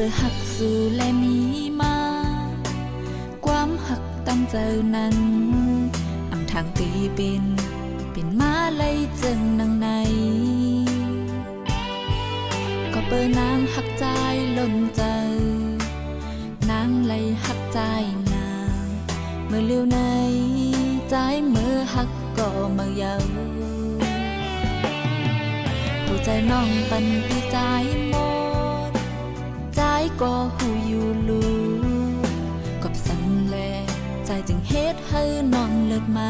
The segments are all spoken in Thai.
พื่อหักสู่และมีมาความหักตั้งเจอนั้นอำทางตีเป็นมาเลยจึงนังในก็เปิดนางหักใจล้นเจอนางเลยหักใจนางเมื่อเลี้ยวในใจเมื่อหักก็เมื่อเยาหัวใจน้องปันปีใจหมดใจก็หูอยู่ลูกับสันแลใจจึงเฮ็ดให้น้องเลิกไหม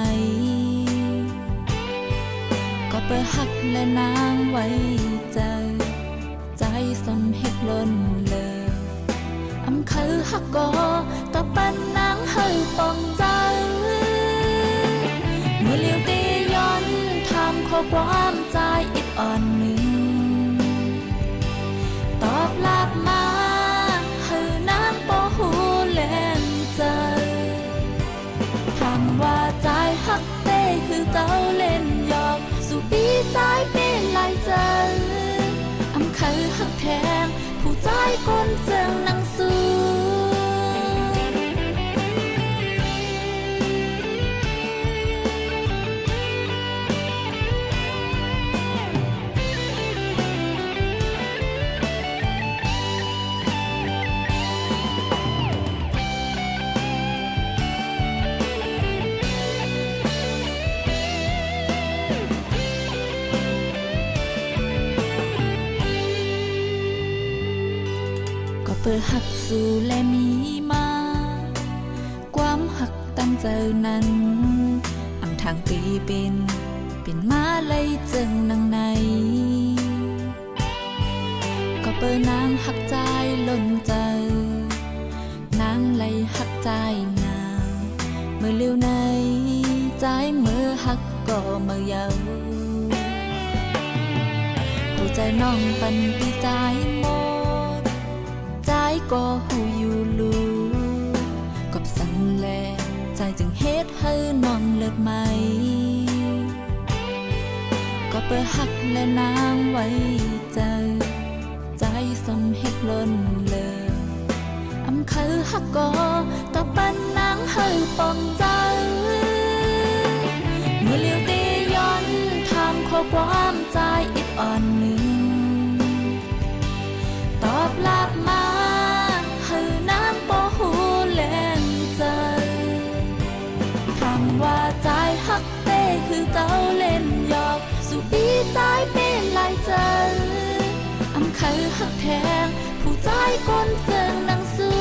ก็เปิดหักและนางไว้ใจสำเฮ็ดล้นเลยอำคือหักก็ต่อปันนางให้ปองใจเมื่อเลี้ยวตีย้อนทำข้อความใจอิดอ่อนหนึ่งตอบลาบมาให้นางบ่หูเล่นใจถามว่าใจหักเต้คือเก่าเล่นหยอกสู่ปีใจเป็นลายใจอำคือหักแทงผู้ใจคนเจิงนังสู้เปิดหักสู่และมีมาความหักตั้งเจอนั้นอำทางตีเป็นมาเลยจึงนังในก็เปิดนางหักใจล้นเจอนางเลยหักใจนางเมื่อเลี้ยวในใจเมื่อหักก็เมื่อเยาหัวใจน้องปันปีใจหมดใจก็หูอยู่ลูกับสันแลใจจึงเฮ็ดให้น้องเลิกไหมก็เปิดหักและนางไว้ใจสำเฮ็ดล้นเลยอำคือหักก็ต่อปันนางให้ปองใจเมื่อเลี้ยวตีย้อนทำข้อความใจอิดอ่อนหนึ่งตอบลาบมาให้นางบ่หูเล่นใจถามว่าใจหักเต้คือเก่าเล่นหยอกสู่ปีใจเป็นลายใจอำคือหักแทงผู้ใจคนเจิงนังสู้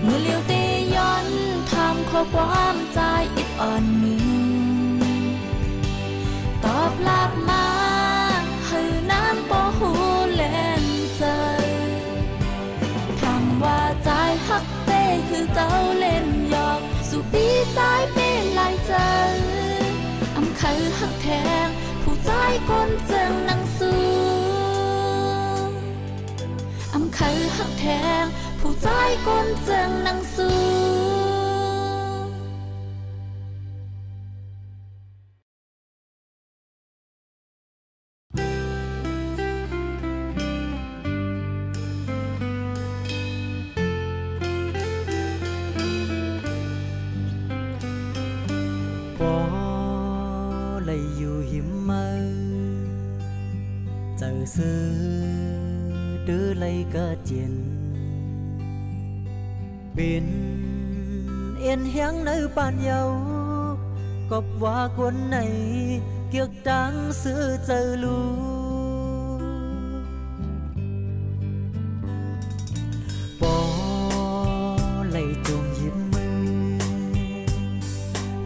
เมื่อเลี้ยวตีย้อนทำข้อความใจอิดอ่อนหนึ่งตอบลาบมาให้นางบ่หูเล่นใจถามว่าใจหักเต้คือเก่าเล่นหยอกสู่ปีใจเป็นลายใจอำคือหักแทงผู้ใจคนเจิงนังสู้อำคือหักแทงผู้ใจคนเจิงนังสู้sự đưa lấy cơ chiến bên yên hiang nơi ban nhau cọp qua cuốn này kiệt đáng sự chờ lu bỏ lấy chungยิ้มมือ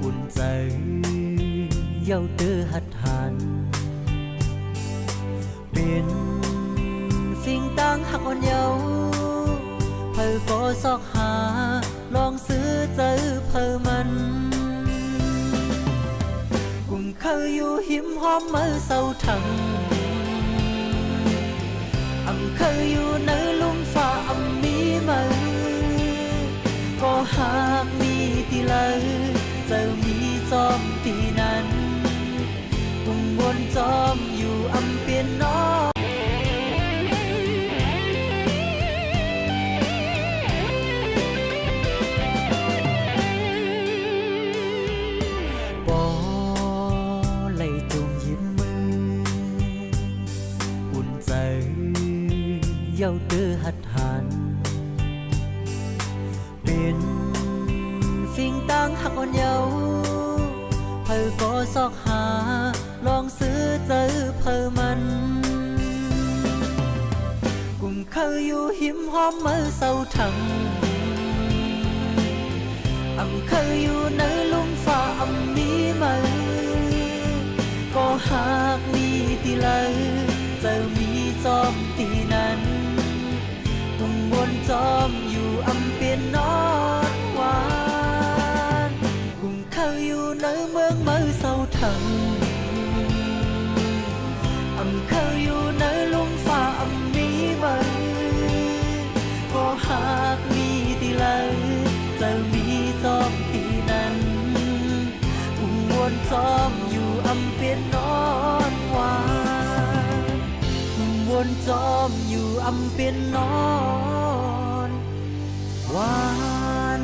อุ่นใจเย้าตื้อหัดหันเป็นสิ่งต่างหักอ่อนเยาว์เพื่อก็ซอกหาลองซื้อเจอเพื่อมันกุ่มเคยอยู่หิมหอมเมื่อเศร้าทั้งอำเคยอยู่ในลุ่มฟ้าอำมีมือก็หากมีตีเลยจะมีจอมตีนั้นกุ่มวนจอมอยู่อำเปลี่ยนน้อ เย้าเด้อหัดหันเป็นสิ่งต่างหักอ่อนเยาว์เพอก็ซอกหาลองซื้อเจอเพอมันกุมเคยอยู่หิมหอมมือเศร้าทั้งเคยอยู่ในลุมฟ้ามีมือก็หากมีตีเลยจะมีจอมตีนั้นกุมวนจอมอยู่เปลี่ยนนอนหวานกุมเคยอยู่ในเมืองมือเศร้าทั้งเคยอยู่ในลุมฟ้ามีมือก็หากมีตีเลยจะมีจอมตีนั้นกุมวนจอมอยู่เปลี่ยนนอนหวานกุมวนจอมอยู่เปลี่ยนนอนหวาน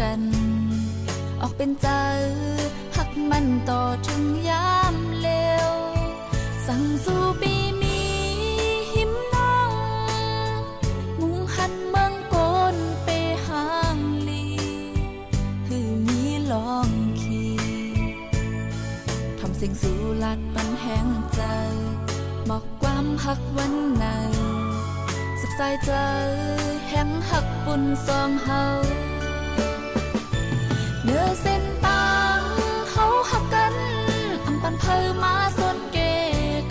กัน ออกเป็นใจหักมันต่อถึงยามเลวสั่งสู่ปีมีหิมน้องมุงหันเมืองโกนไปห่างลีหือมีลองขี่ทำเสียงสู่ลัดปันแห้งใจบอกความหักวันในสุขสายใจแห้งหักปุ่นสองเฮาเนื้อเส้นตังเขาหักกันอำปันเพอมาส่วนเก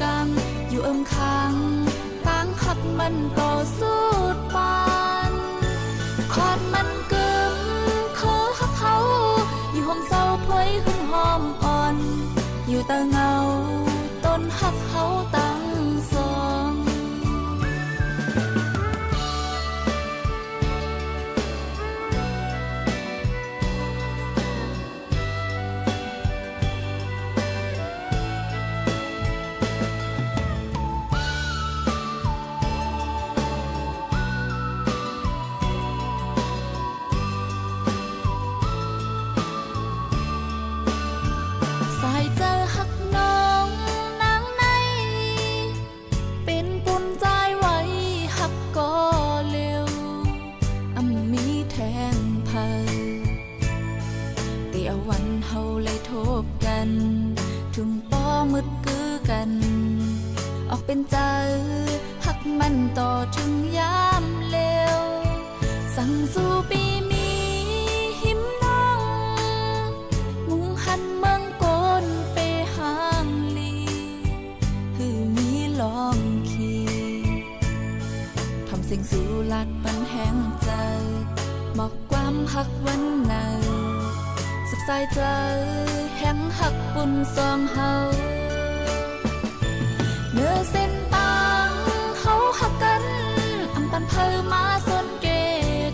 กังอยู่ข้างต่างหักมันต่อสู้ปานคอดมันกึมคือหักเขาอยู่ห้องเศร้าพวยหึงหอมอ่อนอยู่แต่เงาต้นหักเขาตั้งสองสายเจอหักน้องนางในเป็นปุ่นใจไว้หักก็เร็วมีแทงเพอเตียววันเฮาเลยทบกันถึงป้อมืดกือกัน ออกเป็นใจหักมันต่อถึงยามเลวสั่งสู่ปีมีหิมน้องมุงหันเมืองโกนไปห่างลีหือมีลองขี่ทำเสียงสู่ลัดปันแห้งใจบอกความหักวันในสุขสายใจแห้งหักปุ่นสองเฮาเนื้อเส้นตังเขาหักกันอำปันเพอมาส่วนเก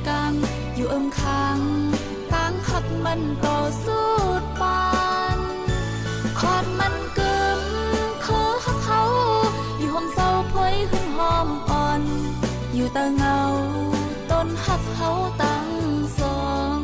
กังอยู่ข้างต่างหักมันต่อสู้ปานคอดมันกึมคือหักเขาอยู่ห้องเศร้าพวยหึงหอมอ่อนอยู่แต่เงาต้นหักเขาตั้งสอง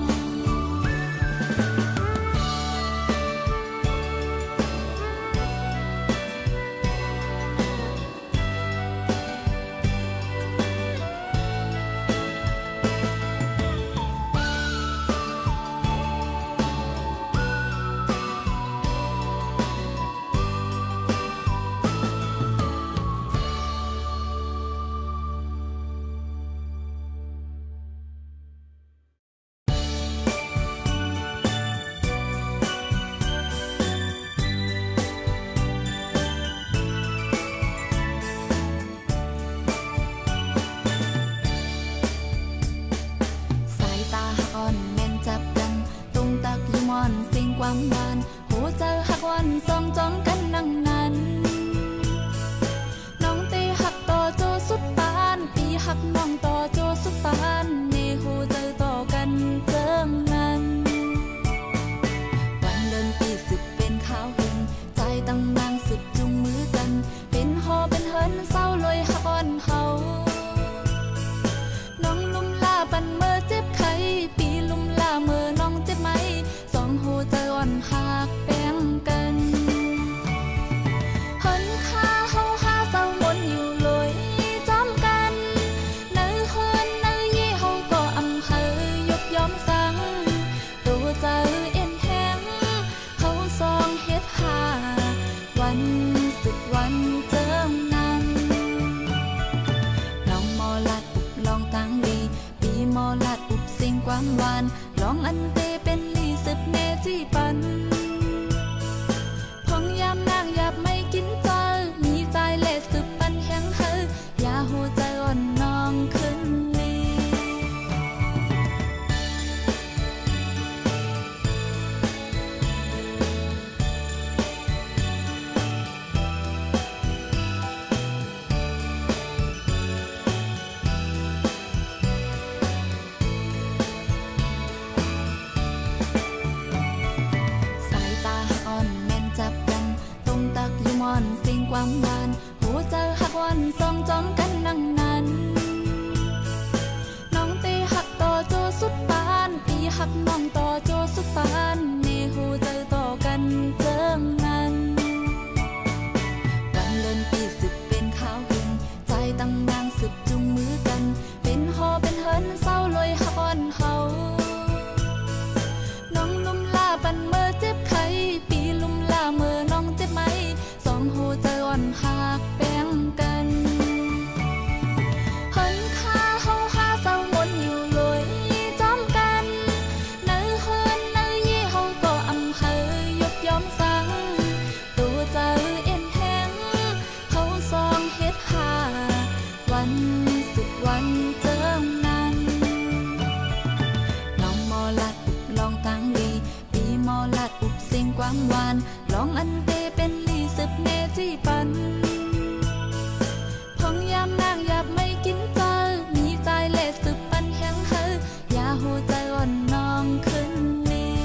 ความหวานหัวใจหักวันสองจ้องกันนั่งนั้นน้องตีหักต่อโจสุดปานปีหักน้องต่อโจสุดปานในหัวใจต่อกันเจิงนั้นวันเดินปีสึกเป็นข้าวหึงใจตั้งนางสึกจุงมือกันเป็นหอเป็นเฮินเศร้าลอยหักอ่อนเฮาน้องลุ่มลาปันเมื่อเจ็บไข้ปีลุ่มลาเมื่อน้องเจ็บไหมสองหัวใจอ่อนหักแป้งกันเฮินข้าเฮาหาเศร้ามนอยู่ลอยจอมกันเนื้อเฮินเนื้อยี่เฮาก็อำเภอยกยอมสั่งตัวใจเอ็นแห้งเฮาสองเฮ็ดหาวันสุดวันเจิมนั้นลองมอลัดอุบลองตั้งดีปีมอลัดอุบสิ่งความหวานลองอันเตเป็นลีสืบเนที่ปันพองยามนางหยาบไม่กินเจอมีใจเละสืบปันแห้งเฮออย่าหัวใจอ่อนน้องขึ้นลีสายตาอ่อนแม่นจับกันตรงตัก ความหวานลองอันเตเป็นลีสืบเนที่ปันพองยามนางอยากไม่กินเจอมีใจเละสืบปันแห้งเฮออย่าหูใจอ่อนน้องขึ้นนี้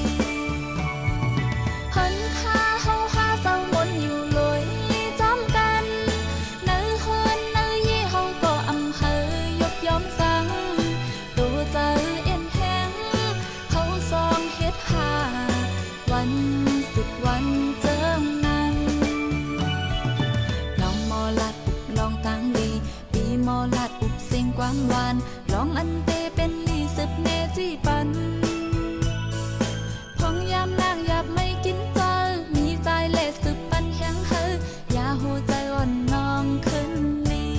หันค่าเฮาหาเศร้ามนอยู่ลอยจอมกันเนื้อเฮินเนื้อยี่เฮาก็อำเฮอยกยอมฟังตัวใจเอ็นแห้งเฮาซองเฮ็ดหาวันสุดวันเจิมนั้นลองมอลัดอุบลองตังลีปีมอลัดอุบเสียงความหวานลองอันเตเป็นลีสืบเนที่ปันพองยามนางอยากไม่กินเจอมีใจเละสืบปันแห้งเฮออย่าหูใจอ่อนน้องขึ้นนี้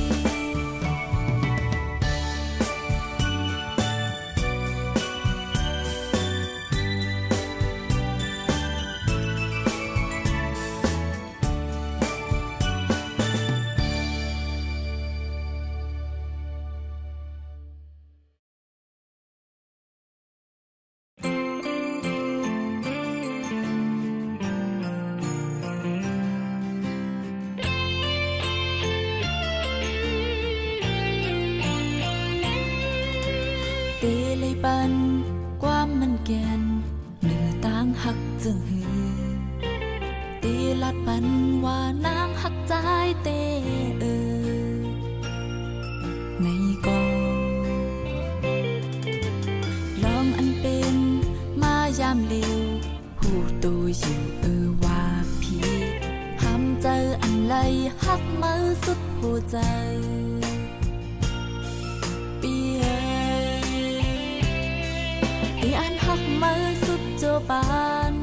เตเลยปันความมันแกนเนื้อต่างหักจึงหือเตลัดปันว่านางหักใจเตในกอลองอันเป็นมายามเร็วผู้ตัวอยู่ว่าพี่ห้ามเจออันไรหักมือสุดหัวใจปีตีอันหักมือสุดโจบาน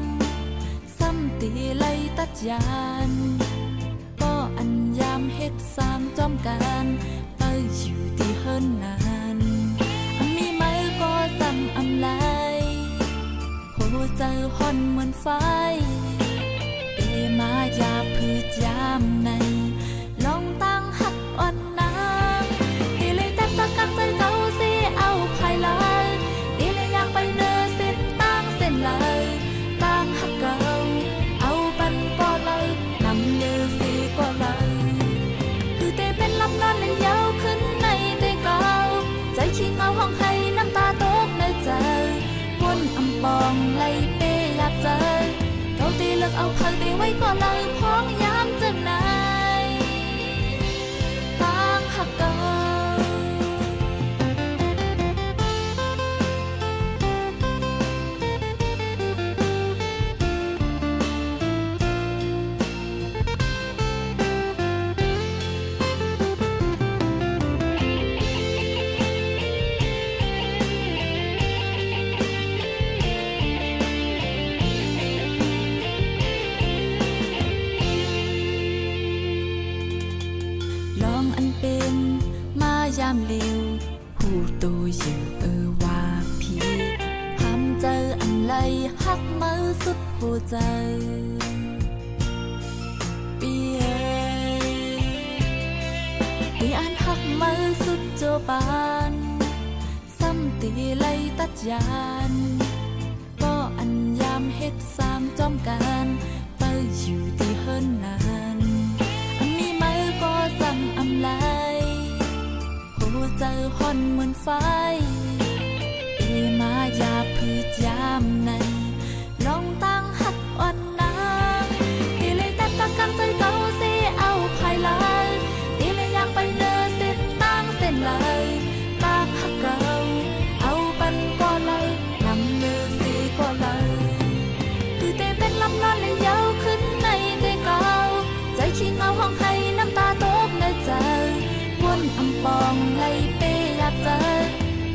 ซ้ำตีไล่ตัดยานก็อันยามเฮ็ดสร้างจอมกันไปอยู่ที่เฮิรนนานอันมีมือก็ซ้ำอำไลหัวใจห่อนเหมือนไฟเอมาอยาพืชยามในลองตั้งหักอ่อนนางตีเลยแทบตะกังใจเขาสิเอาภายหลังตีเลยอยากไปเนอเส้นตั้งเส้นเลยตั้งหักเก่าเอาปันก็เลยนำเนื้อสีก็เลยคือเตเป็นลำนอนในยาวขึ้นในเตเก่าใจขี้เงาห้องให้น้ำตาตกในใจวนอำปองไล่เปอยากเจอเขาตีเลือกเอาเผยตีไว้ก็เลยพ้องยามจังไหนตั้งหักเก่าลองอันเป็นมายามเร็วผู้ตัวอยู่ว่าพี่ห้ามเจออันไรหักมือสุดหัวใจปีตีอันหักมือสุดโจบานซ้ำตีไล่ตัดยานก็อันยามเฮ็ดสร้างจอมกันไปอยู่ที่เฮิรนนานอันมีมือก็ซ้ำอำไลหัวใจห่อนเหมือนไฟเอมาอยาพืชยามในลองตั้งหักอ่อนนางตีเลยแทบตะกังใจเขาสิเอาภายหลังตีเลยอยากไปเนอเส้นตั้งเส้นเลยตั้งหักเก่าเอาปันก็เลยนำเนื้อสีก็เลยคือเตเป็นลำนอนในยาวขึ้นในเตเก่าใจขี้เงาห้องให้น้ำตาตกในใจวนอำปองไล่เปอยากเจอ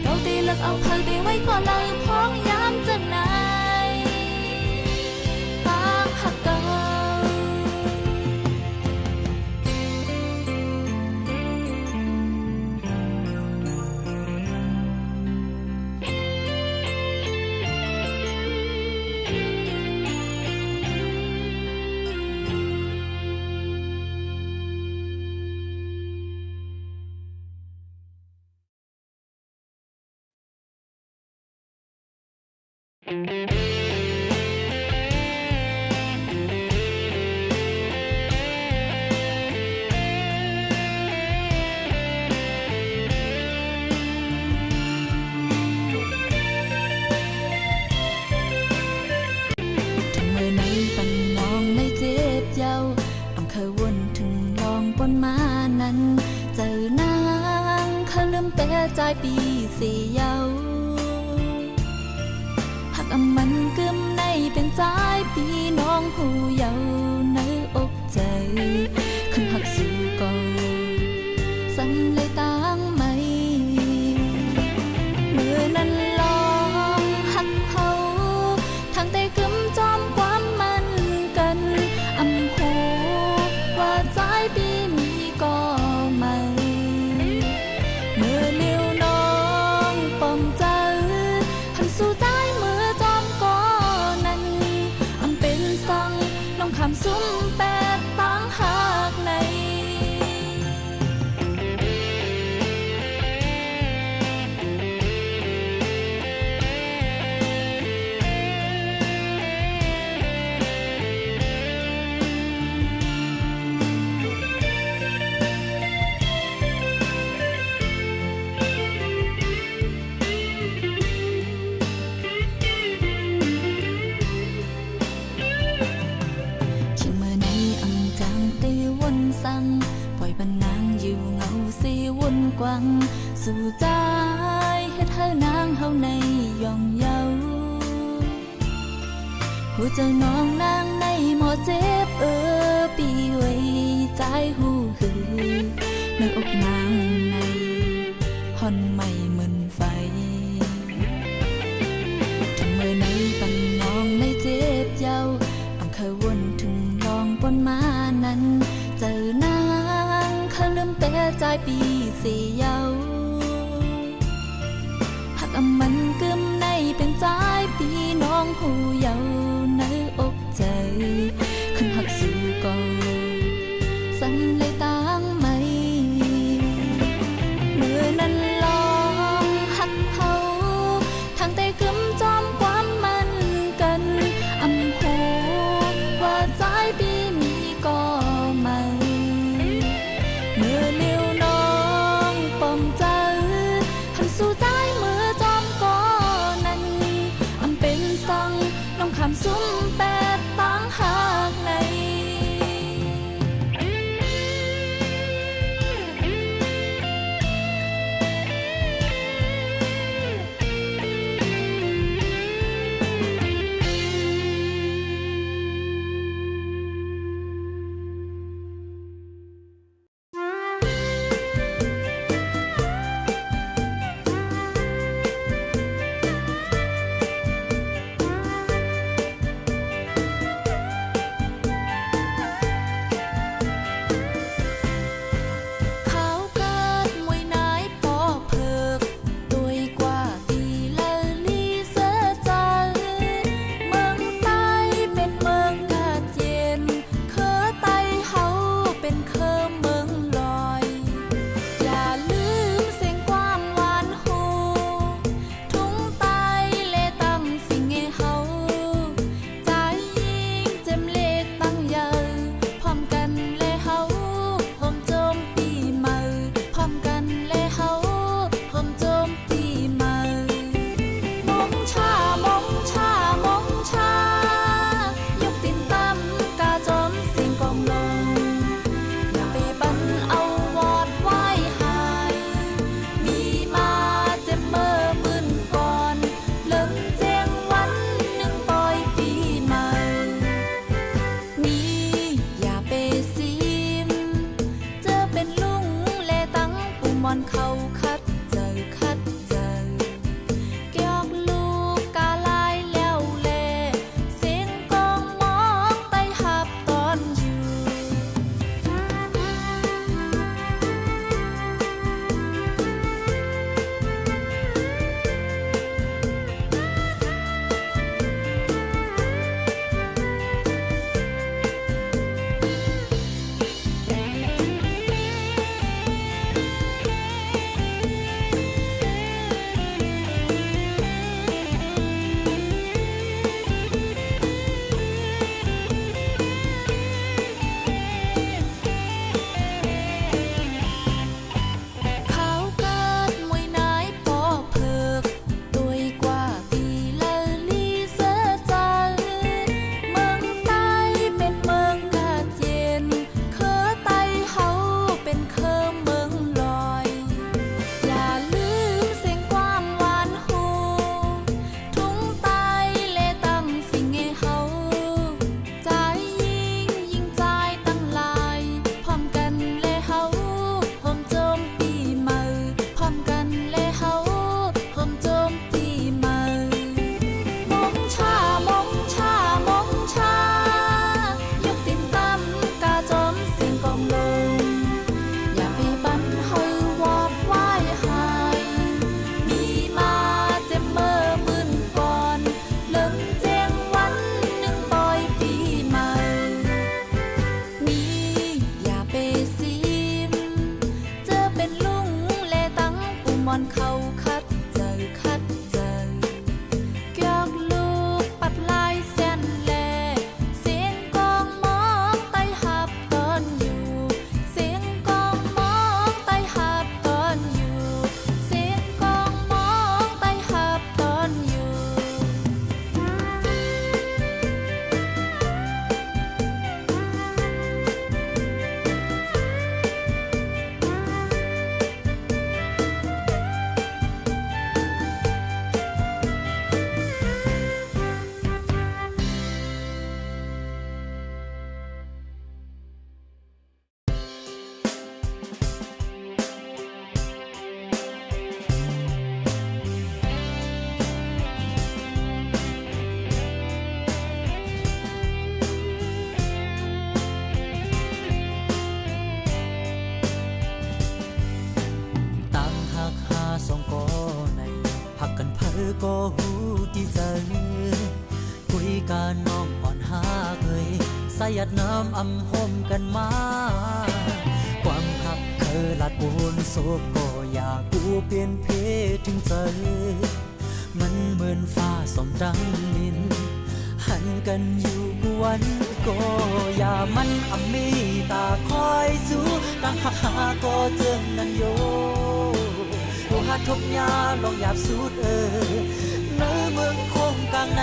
เขาตีเลือกเอาเผยตีไว้ก็เลยพ้องยามจังไหนตั้งหักเก่า เ ปีเสียเยาหักอำมันกึมในเป็นใจปีน้องหูเยาในอกใจคันหักสู่ก่อสันเลยตั้งไม่เมื่อนั้นลองหักเฮาทางแต่กึมจอมความมันกันอำหูว่าใจปีมีก่อใหม่เมื่อนิ้วน้องปอมใจหันสู่ใจเมื่อจอมก่อนั้นอำเป็นสังน้องคำซุ้มแปดตั้งหากในปล่อยบันนางอยู่เงาสีวนกวังสู่ใจเฮ็ดให้นางเฮาในย่องเยาหัวใจน้องนางในหมอเจ็บปีไว้ใจหูหือในอกนางในห่อนไม่เหมือนไฟทั้งเมื่อในปันน้องในเจ็บเยาอ่ำเคยวนถึงลองปนมานั้นเจอนางเขาลืมแต่ใจปีเสียเยาหักอำมันกึมในเป็นใจปีน้องหูเยาในอกใจคันหักสู่ก่อสันเลยตั้งไม่เมื่อนั้นลองหักเฮาทางแต่กึมจอมความมันกันอำหูว่าใจปีมีก่อใหม่เมื่อนิ้วน้องปอม ก็หูที่เจอคุยกันน้องอ่อนหาเคยสายัดน้ำอำหมกันมาความหักเคยลาดปูนโศกก็อยากกูเปลี่ยนเพศถึงเจอมันเหมือนฟ้าส่องดังนินหันกันอยู่วันก็อย่ามันอำมีตาคอยสู้ตั้งหักหาก็เจิงนั้นโยตัวหาทบยาลองหยาบสุดเนื้อเมืองคงกลางใน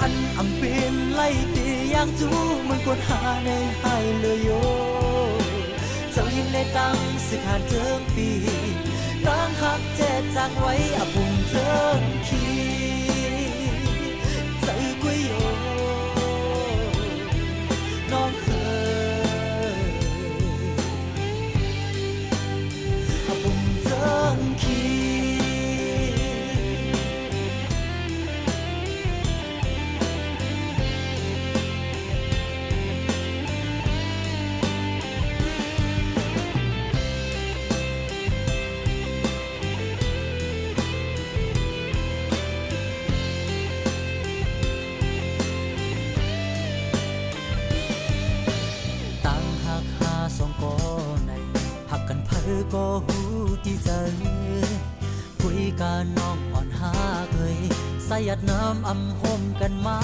อันอำเป็นไล่ตีอย่างจูมันกวนหาในให้เลยโยเจ้ายิ่งได้ตั้งสิขาดเจิงปีตั้งหักแจ๊จางไว้อปุ่มเจิงขีใจกุยโยน้องเอ๋ยอปุ่มเจิงขีสองก็ในหักกันเพอก็หูที่เจอคุยกันน้องอ่อนหาเคยสายัดน้ำอำหมกันมา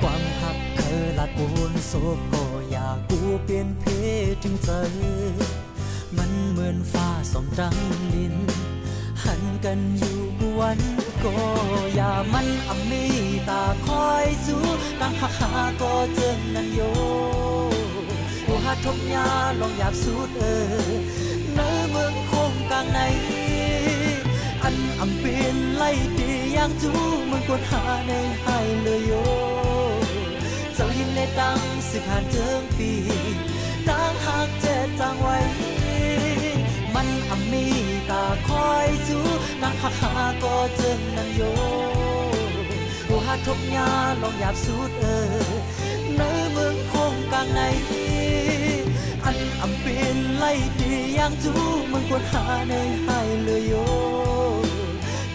ความหักเคยลาดปูนโศกก็อยากกูเปลี่ยนเพศถึงเจอมันเหมือนฟ้าส่องดังดินหันกันอยู่วันก็อย่ามันอำมีตาคอยสู้ตั้งหักหาก็เจิงนั้นโยผู้หาทบยาลองหยาบสุดเนื้อเมืองคงกลางในอันอำเป็นไล่ตีอย่างจูมันกวนหาในให้เลยโยเจ้ายิ่งได้ตั้งสิขาดเจิงปีตั้งหักเจ็ดจางไว้มันอำมีตาคอยจูตั้งหักหาก็เจิงนั้นโยผู้หาทบยาลองหยาบสุดเนื้อเมืองคงกลางในอันอำเป็นไล่ตีอย่างจูมันกวนหาในให้เลยโย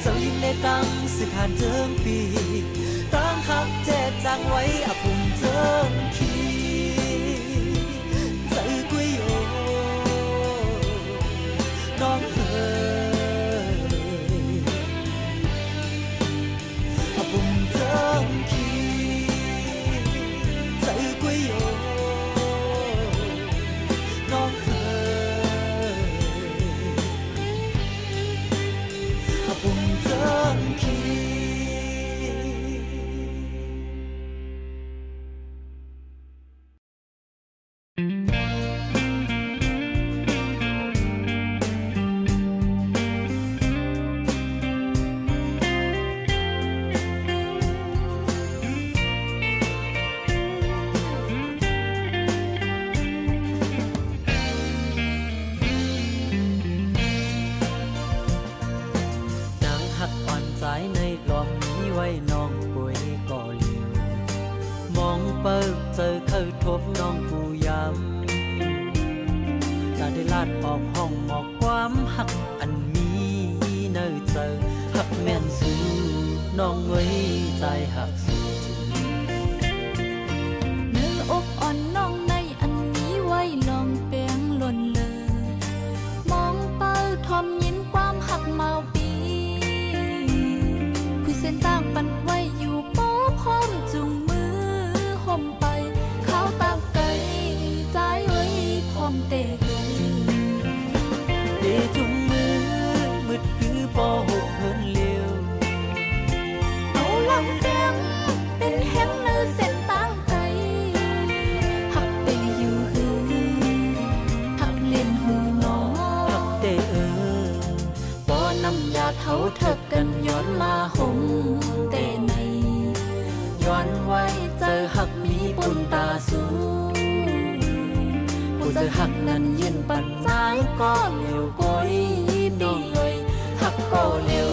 เจ้ายิ่งได้ตั้งสิขาดเจิงปีตั้งหักเจ็ดจางไว้อปุ่มเจิงขีใจกุยโยน้องเอ๋ยอปุ่มเจิงขีใจกุยโยน้องเอ๋ยอปุ่มเจิงขีในกล่อมนี้ไว้น้องป่วยก็เลี้ยวมองเปิดเจอเข้าทบน้องผู้ยำจะได้ลาดออกห้องหมอกความหักอันมีเนื้อเจอหักแม่นสู้น้องไว้ใจหักสู้เนื้ออกอ่อนน้องในอันนี้ไว้ลองแปลงหล่นเลยมองเป้าทอมยินความหักเมาปีเส้นต่างปันไว้อยู่ป้อพร้อมจุงมือห่มไปข้าวตางไก่ใจไว้พร้อมเตะจุงมือมืดคือปอหกเพิ่นเลี้ยวเอาลำแดงเป็นแห้งเนื้อเส้นต่างไก่หักเตะอยู่หือหักเล่นหือน้อหักเตะป้อน้ำยาเท้าเถิกกันย้อนมาห่มเตในย้อนไว้เจอหักมีปุ่นตาสูผู้เจอหักนั้นยืนปันใจก็เหลวก้อยดีหักก็เหลว